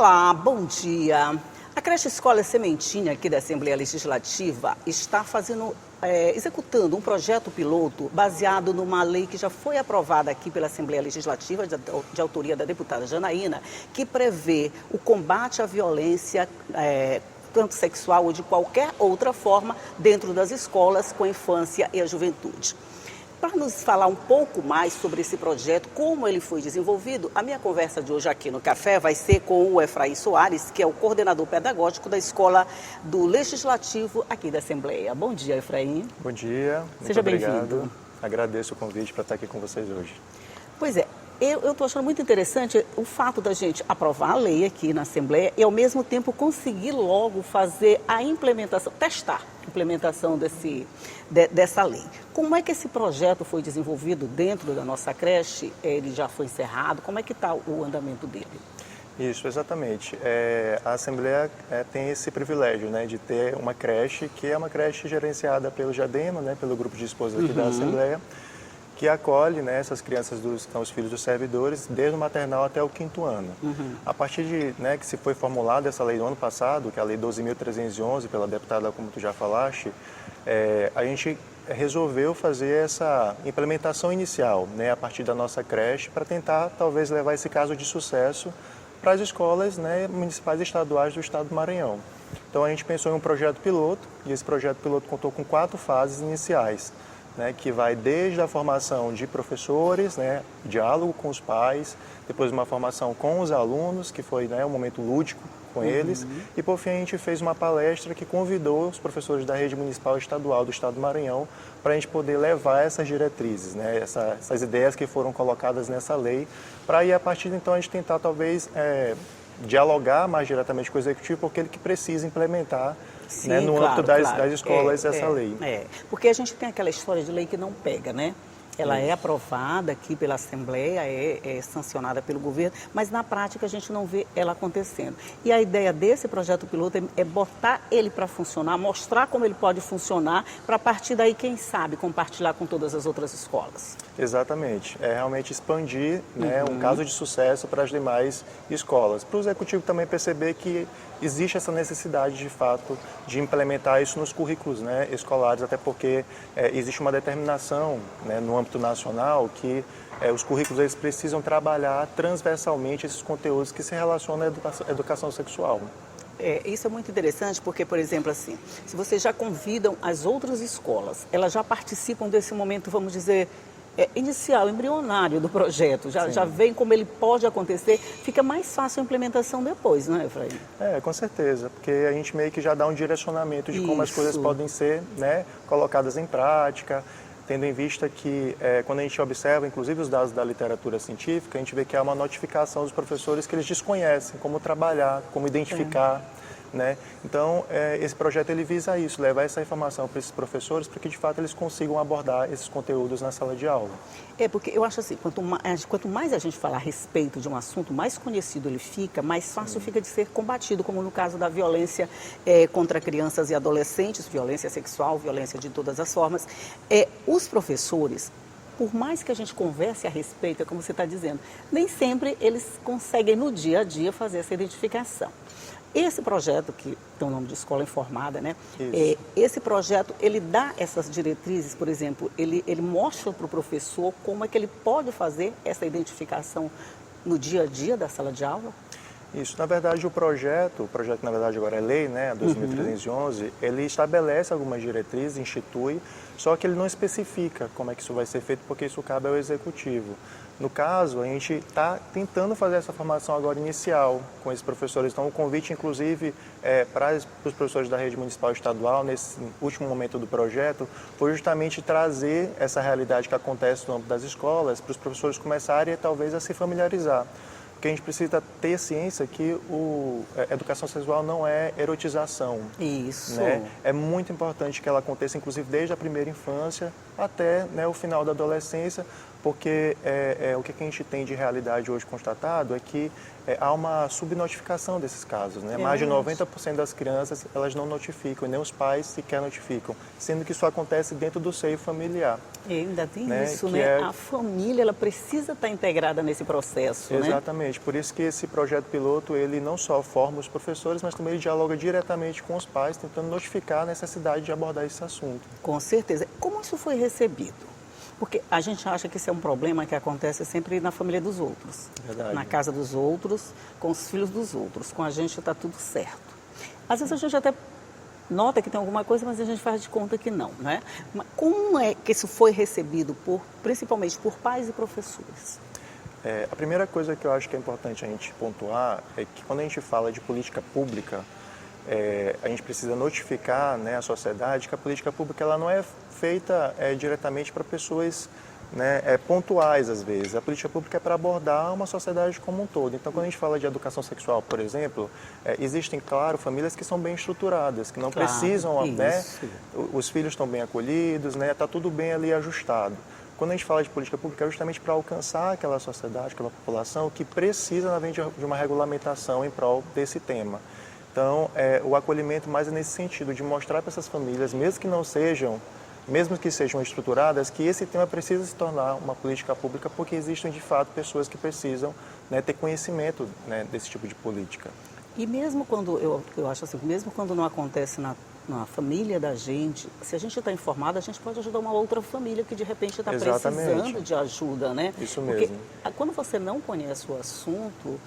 Olá, bom dia. A creche Escola Sementinha aqui da Assembleia Legislativa está executando um projeto piloto baseado numa lei que já foi aprovada aqui pela Assembleia Legislativa, de autoria da deputada Janaína, que prevê o combate à violência tanto sexual ou de qualquer outra forma dentro das escolas com a infância e a juventude. Para nos falar um pouco mais sobre esse projeto, como ele foi desenvolvido, a minha conversa de hoje aqui no Café vai ser com o Efraim Soares, que é o coordenador pedagógico da Escola do Legislativo aqui da Assembleia. Bom dia, Efraim. Bom dia, Seja bem-vindo. Agradeço o convite para estar aqui com vocês hoje. Pois é, eu estou achando muito interessante o fato da gente aprovar a lei aqui na Assembleia e, ao mesmo tempo, conseguir logo fazer a implementação, testar a implementação dessa lei. Como é que esse projeto foi desenvolvido dentro da nossa creche? Ele já foi encerrado? Como é que está o andamento dele? Isso, exatamente. A Assembleia tem esse privilégio, né, de ter uma creche, que é uma creche gerenciada pelo JADEMA, né, pelo grupo de esposas aqui da Assembleia, que acolhe, né, essas crianças que são os filhos dos servidores, desde o maternal até o 5º ano. A partir de, né, que se foi formulada essa lei no ano passado, que é a Lei 12.311, pela deputada, como tu já falaste, a gente resolveu fazer essa implementação inicial, né, a partir da nossa creche, para tentar, talvez, levar esse caso de sucesso para as escolas, né, municipais e estaduais do estado do Maranhão. Então, a gente pensou em um projeto piloto, e esse projeto piloto contou com 4 fases iniciais, né, que vai desde a formação de professores, né, diálogo com os pais, depois uma formação com os alunos, que foi, né, um momento lúdico com eles, e por fim a gente fez uma palestra que convidou os professores da rede municipal e estadual do estado do Maranhão para a gente poder levar essas diretrizes, né, essas ideias que foram colocadas nessa lei, para aí a partir de então a gente tentar talvez dialogar mais diretamente com o executivo, porque ele que precisa implementar. Sim, né, no âmbito das escolas essa lei. Porque a gente tem aquela história de lei que não pega, né? Ela é aprovada aqui pela Assembleia, é sancionada pelo governo, mas na prática a gente não vê ela acontecendo. E a ideia desse projeto piloto é botar ele para funcionar, mostrar como ele pode funcionar, para a partir daí, quem sabe, compartilhar com todas as outras escolas. Exatamente. É realmente expandir, né, um caso de sucesso para as demais escolas. Para o executivo também perceber que existe essa necessidade, de fato, de implementar isso nos currículos, né, escolares, até porque existe uma determinação, né, no âmbito nacional que os currículos eles precisam trabalhar transversalmente esses conteúdos que se relacionam à educação sexual. Isso é muito interessante porque, por exemplo, assim, se vocês já convidam as outras escolas, elas já participam desse momento, vamos dizer, inicial, embrionário do projeto, já vem como ele pode acontecer, fica mais fácil a implementação depois, não é, Efraim? Com certeza, porque a gente meio que já dá um direcionamento de como as coisas podem ser, né, colocadas em prática, tendo em vista que quando a gente observa, inclusive os dados da literatura científica, a gente vê que há uma notificação dos professores que eles desconhecem como trabalhar, como identificar. Né? Então, esse projeto ele visa isso, levar essa informação para esses professores para que, de fato, eles consigam abordar esses conteúdos na sala de aula. Porque eu acho assim, quanto mais a gente falar a respeito de um assunto, mais conhecido ele fica, mais fácil fica de ser combatido, como no caso da violência contra crianças e adolescentes, violência sexual, violência de todas as formas. Os professores, por mais que a gente converse a respeito, é como você está dizendo, nem sempre eles conseguem no dia a dia fazer essa identificação. Esse projeto, que tem o nome de Escola Informada, né? Esse projeto, ele dá essas diretrizes, por exemplo, ele mostra para o professor como é que ele pode fazer essa identificação no dia a dia da sala de aula? Isso, na verdade, o projeto na verdade agora é lei, né, a 2.311, ele estabelece algumas diretrizes, institui, só que ele não especifica como é que isso vai ser feito, porque isso cabe ao executivo. No caso, a gente está tentando fazer essa formação agora inicial com esses professores. Então, o convite, inclusive, para os professores da rede municipal e estadual, nesse último momento do projeto, foi justamente trazer essa realidade que acontece no âmbito das escolas para os professores começarem, talvez, a se familiarizar. Porque a gente precisa ter ciência que a educação sexual não é erotização. Isso. Né? É muito importante que ela aconteça, inclusive, desde a primeira infância até, né, o final da adolescência, porque o que a gente tem de realidade hoje constatado é que há uma subnotificação desses casos, né? Mais de 90% das crianças, elas não notificam, e nem os pais sequer notificam, sendo que isso acontece dentro do seio familiar. E ainda tem né? isso, Que né? A família, ela precisa estar integrada nesse processo, né? Exatamente, por isso que esse projeto piloto, ele não só forma os professores, mas também ele dialoga diretamente com os pais, tentando notificar a necessidade de abordar esse assunto. Com certeza. Como isso foi recebido? Porque a gente acha que isso é um problema que acontece sempre na família dos outros. Verdade. Na casa dos outros, com os filhos dos outros. Com a gente está tudo certo. Às vezes a gente até nota que tem alguma coisa, mas a gente faz de conta que não, né? Mas como é que isso foi recebido, principalmente por pais e professores? A primeira coisa que eu acho que é importante a gente pontuar é que quando a gente fala de política pública, a gente precisa notificar, né, a sociedade que a política pública ela não é feita diretamente para pessoas, né, pontuais às vezes. A política pública é para abordar uma sociedade como um todo. Então, quando a gente fala de educação sexual, por exemplo, existem, claro, famílias que são bem estruturadas, que não precisam, né, os filhos estão bem acolhidos, né, está tudo bem ali ajustado. Quando a gente fala de política pública é justamente para alcançar aquela sociedade, aquela população que precisa, na verdade, de uma regulamentação em prol desse tema. Então, o acolhimento mais é nesse sentido, de mostrar para essas famílias, mesmo que sejam estruturadas, que esse tema precisa se tornar uma política pública, porque existem, de fato, pessoas que precisam, né, ter conhecimento, né, desse tipo de política. E mesmo quando, eu acho assim, mesmo quando não acontece na família da gente, se a gente está informado, a gente pode ajudar uma outra família que de repente está precisando de ajuda, né? Isso mesmo. Porque quando você não conhece o assunto,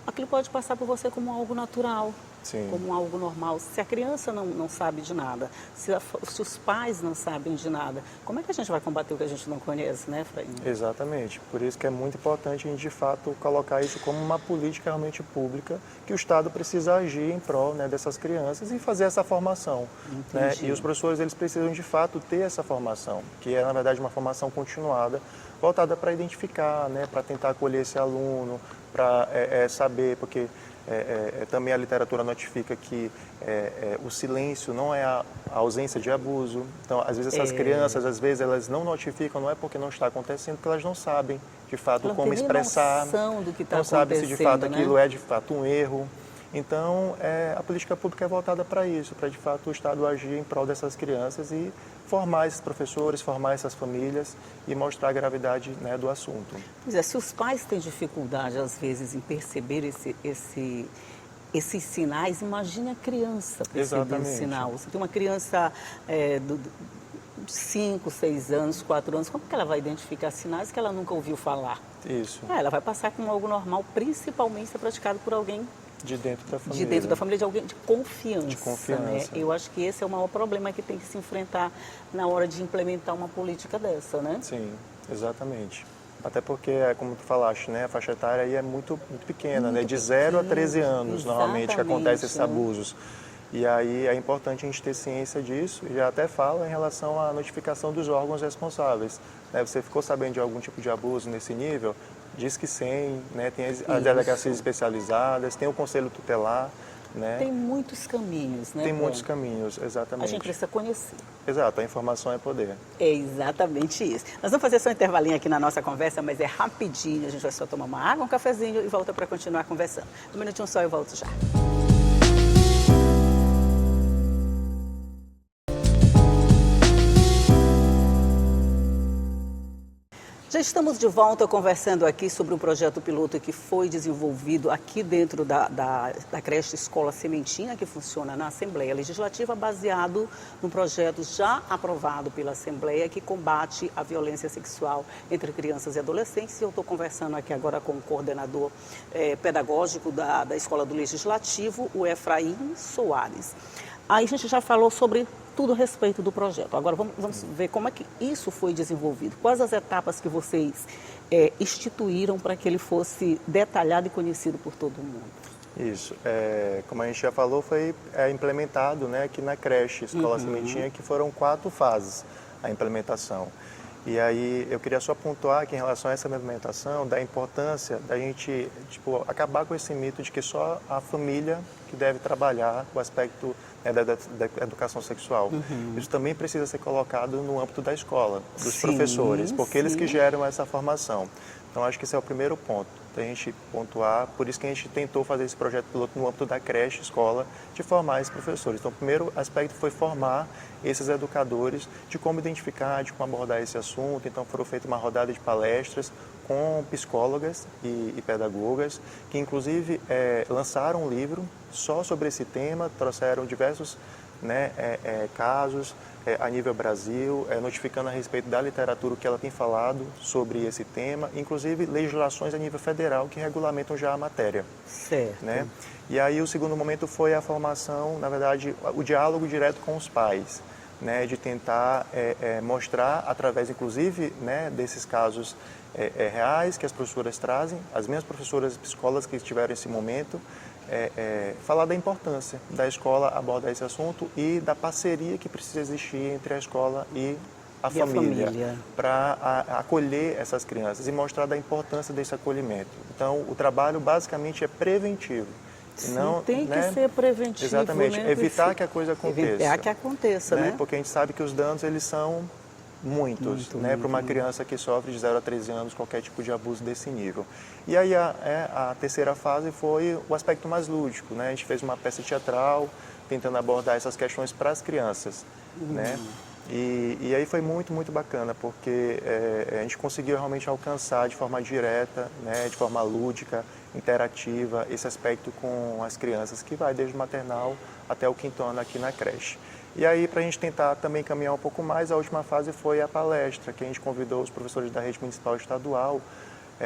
aquilo pode passar por você como algo natural. Sim. Como algo normal. Se a criança não sabe de nada, se os pais não sabem de nada, como é que a gente vai combater o que a gente não conhece, né, Efraim? Exatamente. Por isso que é muito importante a gente, de fato, colocar isso como uma política realmente pública, que o Estado precisa agir em prol, né, dessas crianças e fazer essa formação. Né? E os professores, eles precisam, de fato, ter essa formação, que é, na verdade, uma formação continuada, voltada para identificar, né, para tentar acolher esse aluno, para saber, porque também a literatura notifica que o silêncio não é a ausência de abuso. Então, às vezes essas crianças, às vezes elas não notificam, não é porque não está acontecendo, porque elas não sabem, de fato, não como expressar, do que tá não sabem se de fato aquilo né? é de fato um erro. Então, a política pública é voltada para isso, para de fato o Estado agir em prol dessas crianças e formar esses professores, formar essas famílias e mostrar a gravidade, né, do assunto. Pois é, se os pais têm dificuldade, às vezes, em perceber esses sinais, imagine a criança perceber o sinal. Você tem uma criança de 5, 6 anos, 4 anos, como que ela vai identificar sinais que ela nunca ouviu falar? Isso. Ela vai passar como algo normal, principalmente se é praticado por alguém de dentro da família. De dentro da família, de alguém de confiança. De confiança. Né? Eu acho que esse é o maior problema que tem que se enfrentar na hora de implementar uma política dessa, né? Sim, exatamente. Até porque, como tu falaste, né, a faixa etária aí é muito pequena, muito né? De 0 a 13 anos, exatamente, normalmente, que acontecem esses abusos. E aí é importante a gente ter ciência disso, e já até falo em relação à notificação dos órgãos responsáveis. Né? Você ficou sabendo de algum tipo de abuso nesse nível? Diz que sim, né? Tem as delegacias especializadas, tem o conselho tutelar. Né? Tem muitos caminhos, né? Tem muitos caminhos, exatamente. A gente precisa conhecer. Exato, a informação é poder. É exatamente isso. Nós vamos fazer só um intervalinho aqui na nossa conversa, mas é rapidinho. A gente vai só tomar uma água, um cafezinho e volta para continuar conversando. Um minutinho só, eu volto já. Já estamos de volta conversando aqui sobre um projeto piloto que foi desenvolvido aqui dentro da creche Escola Sementinha, que funciona na Assembleia Legislativa, baseado num projeto já aprovado pela Assembleia que combate a violência sexual entre crianças e adolescentes. Eu estou conversando aqui agora com o coordenador pedagógico da Escola do Legislativo, o Efraim Soares. Aí a gente já falou sobre tudo a respeito do projeto. Agora vamos ver como é que isso foi desenvolvido. Quais as etapas que vocês instituíram para que ele fosse detalhado e conhecido por todo mundo? Isso. Como a gente já falou, foi implementado, né, aqui na creche Escola Sementinha, que foram 4 fases a implementação. E aí eu queria só pontuar que em relação a essa implementação, da importância da gente acabar com esse mito de que só a família que deve trabalhar o aspecto, né, da educação sexual. Isso também precisa ser colocado no âmbito da escola, dos professores, porque eles que geram essa formação. Então, acho que esse é o primeiro ponto, da gente pontuar, por isso que a gente tentou fazer esse projeto piloto no âmbito da creche, escola, de formar esses professores. Então, o primeiro aspecto foi formar esses educadores de como identificar, de como abordar esse assunto. Então, foram feitas uma rodada de palestras com psicólogas e pedagogas, que inclusive lançaram um livro só sobre esse tema, trouxeram diversos, né, casos a nível Brasil, notificando a respeito da literatura que ela tem falado sobre esse tema, inclusive legislações a nível federal que regulamentam já a matéria. Certo. Né? E aí o segundo momento foi a formação, na verdade, o diálogo direto com os pais, né, de tentar mostrar, através inclusive, né, desses casos reais que as professoras trazem, as mesmas professoras psicólogas que estiveram nesse momento, falar da importância da escola abordar esse assunto e da parceria que precisa existir entre a escola e a família para acolher essas crianças e mostrar da importância desse acolhimento. Então, o trabalho basicamente é preventivo. Sim, não, tem né? que ser preventivo. Exatamente, né? evitar que a coisa aconteça. Evitar que aconteça, né? Porque a gente sabe que os danos, eles são muitos, né? Para uma criança que sofre de 0 a 13 anos qualquer tipo de abuso desse nível. E aí a terceira fase foi o aspecto mais lúdico, né? A gente fez uma peça teatral tentando abordar essas questões para as crianças, né? E aí foi muito, muito bacana, porque a gente conseguiu realmente alcançar de forma direta, né, de forma lúdica, interativa, esse aspecto com as crianças, que vai desde o maternal até o 5º ano aqui na creche. E aí, para a gente tentar também caminhar um pouco mais, a última fase foi a palestra, que a gente convidou os professores da rede municipal e estadual,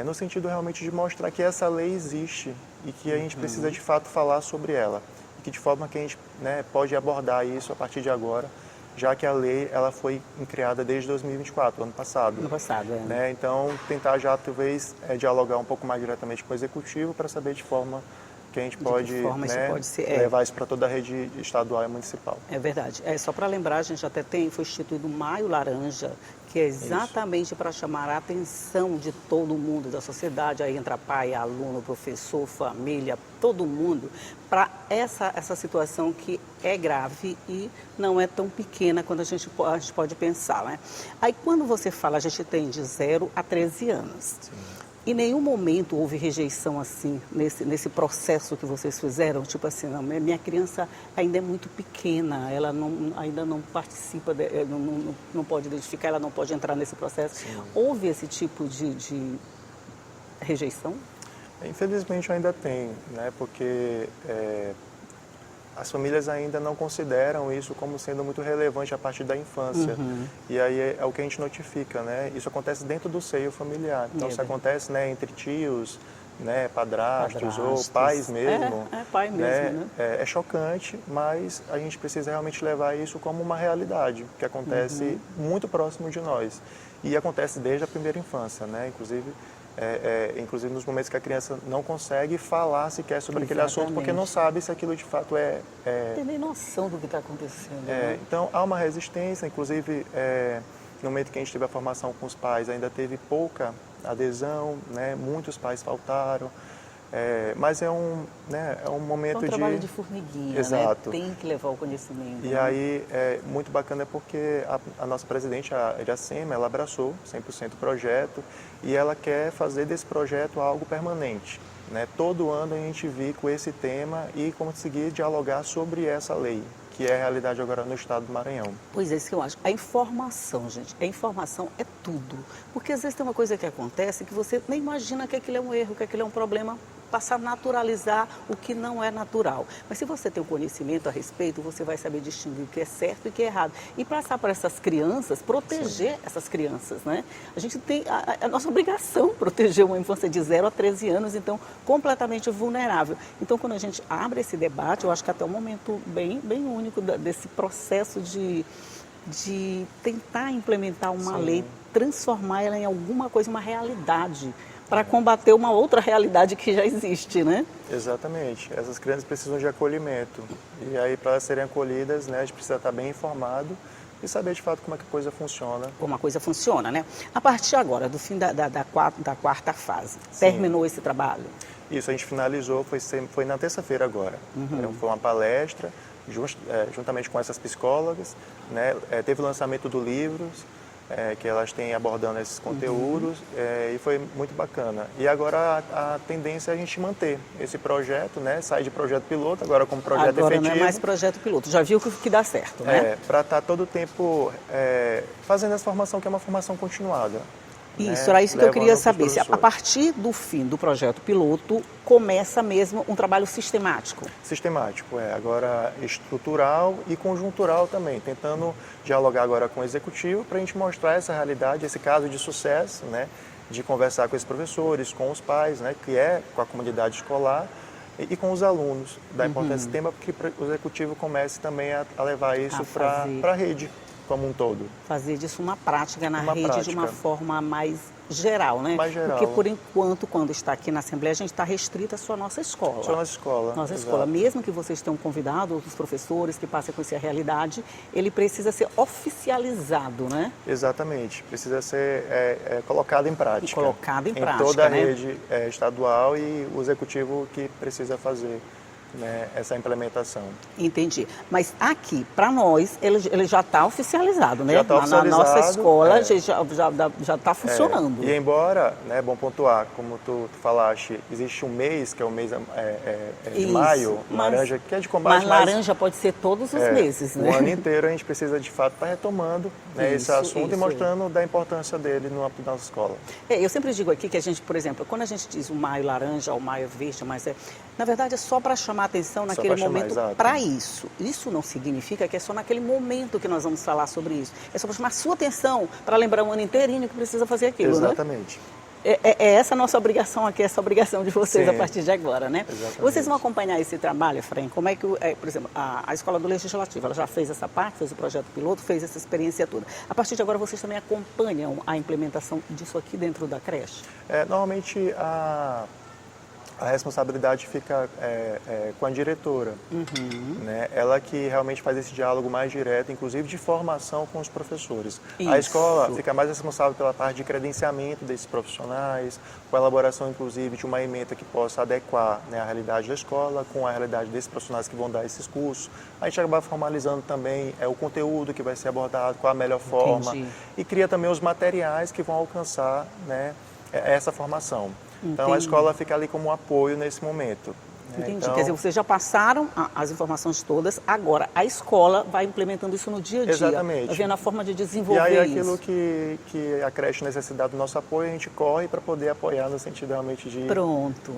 no sentido realmente de mostrar que essa lei existe e que a gente precisa de fato falar sobre ela. E que de forma que a gente, né, pode abordar isso a partir de agora, já que a lei ela foi criada desde 2024, ano passado. Ano passado, né? Então, tentar já talvez dialogar um pouco mais diretamente com o executivo para saber de forma que a gente pode, né, pode ser, levar isso para toda a rede estadual e municipal. É verdade. Só para lembrar, a gente até foi instituído o Maio Laranja, que é exatamente para chamar a atenção de todo mundo, da sociedade, aí entra pai, aluno, professor, família, todo mundo, para essa situação que é grave e não é tão pequena quando a gente pode pensar, né? Aí quando você fala, a gente tem de 0 a 13 anos. Sim. Em nenhum momento houve rejeição assim, nesse processo que vocês fizeram? Tipo assim, não, minha criança ainda é muito pequena, ela ainda não participa, não pode identificar, ela não pode entrar nesse processo. Sim. Houve esse tipo de rejeição? Infelizmente ainda tem, né? Porque as famílias ainda não consideram isso como sendo muito relevante a partir da infância. E aí é o que a gente notifica, né? Isso acontece dentro do seio familiar. Então, se acontece, né, entre tios, né, padrastos ou pais mesmo, pai mesmo, né? É chocante, mas a gente precisa realmente levar isso como uma realidade, que acontece muito próximo de nós. E acontece desde a primeira infância, né? Inclusive nos momentos que a criança não consegue falar sequer sobre aquele assunto, porque não sabe se aquilo de fato Não tem nem noção do que está acontecendo. Né? Então, há uma resistência, inclusive no momento que a gente teve a formação com os pais, ainda teve pouca adesão, né? Muitos pais faltaram, mas é um momento de... É um trabalho de formiguinha, Exato. Né? Tem que levar o conhecimento. E aí, muito bacana porque a nossa presidente, a Iracema, ela abraçou 100% o projeto e ela quer fazer desse projeto algo permanente. Né? Todo ano a gente vir com esse tema e conseguir dialogar sobre essa lei, que é a realidade agora no estado do Maranhão. Pois é, isso que eu acho. A informação, gente, a informação é tudo. Porque às vezes tem uma coisa que acontece que você nem imagina que aquilo é um erro, que aquilo é um problema, passar a naturalizar o que não é natural. Mas se você tem o conhecimento a respeito, você vai saber distinguir o que é certo e o que é errado. E passar para essas crianças, proteger essas crianças, né? A gente tem a nossa obrigação proteger uma infância de 0 a 13 anos, então completamente vulnerável. Então quando a gente abre esse debate, eu acho que até um momento bem único desse processo de tentar implementar uma lei, transformar ela em alguma coisa, uma realidade, para combater uma outra realidade que já existe, né? Exatamente. Essas crianças precisam de acolhimento. E aí, para elas serem acolhidas, né, a gente precisa estar bem informado e saber de fato como é que a coisa funciona. Como a coisa funciona, né? A partir agora, do fim da quarta fase, terminou esse trabalho? Isso, a gente finalizou, foi na terça-feira agora. Então, foi uma palestra, juntamente com essas psicólogas, né? Teve o lançamento do livro, que elas têm abordando esses conteúdos, e foi muito bacana. E agora a tendência é a gente manter esse projeto, né? Sair de projeto piloto, agora como projeto Agora efetivo. não é mais projeto piloto, já viu que dá certo, né? Para estar todo o tempo fazendo essa formação, que é uma formação continuada. Isso, né? era isso que eu queria Levando saber. pros Se a professores. partir do fim do projeto piloto, começa mesmo um trabalho sistemático. Sistemático, agora estrutural e conjuntural também, tentando dialogar agora com o executivo para a gente mostrar essa realidade, esse caso de sucesso, né, de conversar com esses professores, com os pais, né, que é com a comunidade escolar e com os alunos, da importância desse tema, porque o executivo comece também a levar isso para a rede como um todo. Fazer disso uma prática na Uma rede prática. de uma forma mais geral, né? Mais geral. Porque, por enquanto, quando está aqui na Assembleia, a gente está restrita só à nossa escola. Só nossa escola. Nossa exato. escola, mesmo que vocês tenham convidado outros professores que passem a conhecer a realidade, ele precisa ser oficializado, né? Exatamente, precisa ser colocado em prática. Colocado em prática, toda a né? rede estadual e o executivo que precisa fazer, né, essa implementação. Entendi. Mas aqui, para nós, ele já está oficializado, né? Já tá Na oficializado, nossa escola já está funcionando. E embora, né, é bom pontuar, como tu falaste, existe um mês, que é o mês de Isso, maio, mas- laranja, que é de combate, Mas laranja pode ser todos os meses, né? O ano inteiro a gente precisa, de fato, estar retomando, né, esse Isso, assunto e isso. mostrando da importância dele na nossa escola. Eu sempre digo aqui que a gente, por exemplo, quando a gente diz o maio laranja, o maio verde, mas na verdade é só para chamar atenção naquele pra chamar, momento exato. para isso. Isso não significa que é só naquele momento que nós vamos falar sobre isso. É só para chamar a sua atenção, para lembrar o ano inteirinho que precisa fazer aquilo, né? Exatamente. É essa a nossa obrigação aqui, essa obrigação de vocês Sim. a partir de agora, né? Exatamente. Vocês vão acompanhar esse trabalho, Efraim? Como é que, por exemplo, a Escola do Legislativo, ela já fez essa parte, fez o projeto piloto, fez essa experiência toda. A partir de agora, vocês também acompanham a implementação disso aqui dentro da creche? Normalmente a responsabilidade fica com a diretora, né? Ela que realmente faz esse diálogo mais direto, inclusive de formação com os professores. A Isso. escola fica mais responsável pela parte de credenciamento desses profissionais, com a elaboração, inclusive, de uma ementa que possa adequar, né, a realidade da escola com a realidade desses profissionais que vão dar esses cursos. A gente acaba formalizando também o conteúdo que vai ser abordado, qual a melhor forma. Entendi. E cria também os materiais que vão alcançar, né, essa formação. Então, a Entendi. escola fica ali como um apoio nesse momento. né? Entendi. Então, Quer dizer, vocês já passaram as informações todas, agora a escola vai implementando isso no dia a dia. Exatamente. Vai vendo a forma de e desenvolver aí, isso. aquilo que a creche necessita do nosso apoio, a gente corre para poder apoiar no sentido realmente de... Pronto.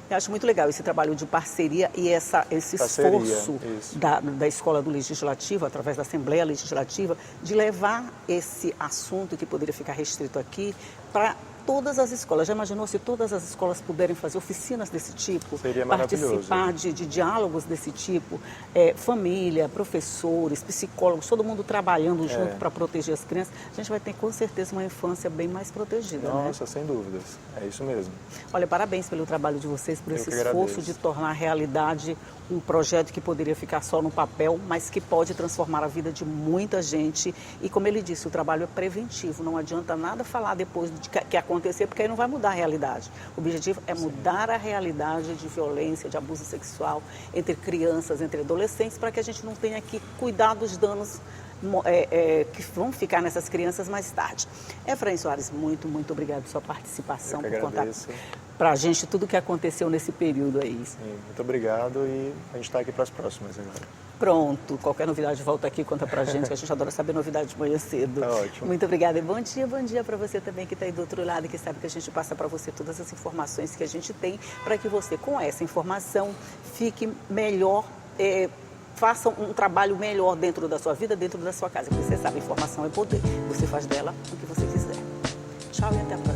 Eu acho muito legal esse trabalho de parceria e esse Parceria, esforço isso. da Escola do Legislativo, através da Assembleia Legislativa, de levar esse assunto que poderia ficar restrito aqui para todas as escolas. Já imaginou se todas as escolas puderem fazer oficinas desse tipo? Seria maravilhoso. Participar de diálogos desse tipo? Família, professores, psicólogos, todo mundo trabalhando junto para proteger as crianças. A gente vai ter com certeza uma infância bem mais protegida, né? Nossa, sem dúvidas. É isso mesmo. Olha, parabéns pelo trabalho de vocês, por Eu esse que esforço agradeço. de tornar realidade um projeto que poderia ficar só no papel, mas que pode transformar a vida de muita gente. E como ele disse, o trabalho é preventivo, não adianta nada falar depois de que acontecer, porque aí não vai mudar a realidade. O objetivo é mudar a realidade de violência, de abuso sexual entre crianças, entre adolescentes, para que a gente não tenha que cuidar dos danos que vão ficar nessas crianças mais tarde. Efraim Soares, muito, muito obrigado pela sua participação, Eu que por contar agradeço. para a gente tudo o que aconteceu nesse período aí. Sim, muito obrigado e a gente está aqui para as próximas agora. Pronto, qualquer novidade volta aqui e conta pra gente, que a gente adora saber novidade de manhã cedo. Tá ótimo. Muito obrigada e bom dia para você também que está aí do outro lado e que sabe que a gente passa para você todas as informações que a gente tem para que você, com essa informação, fique melhor, faça um trabalho melhor dentro da sua vida, dentro da sua casa. Porque você sabe, informação é poder. Você faz dela o que você quiser. Tchau e até a próxima.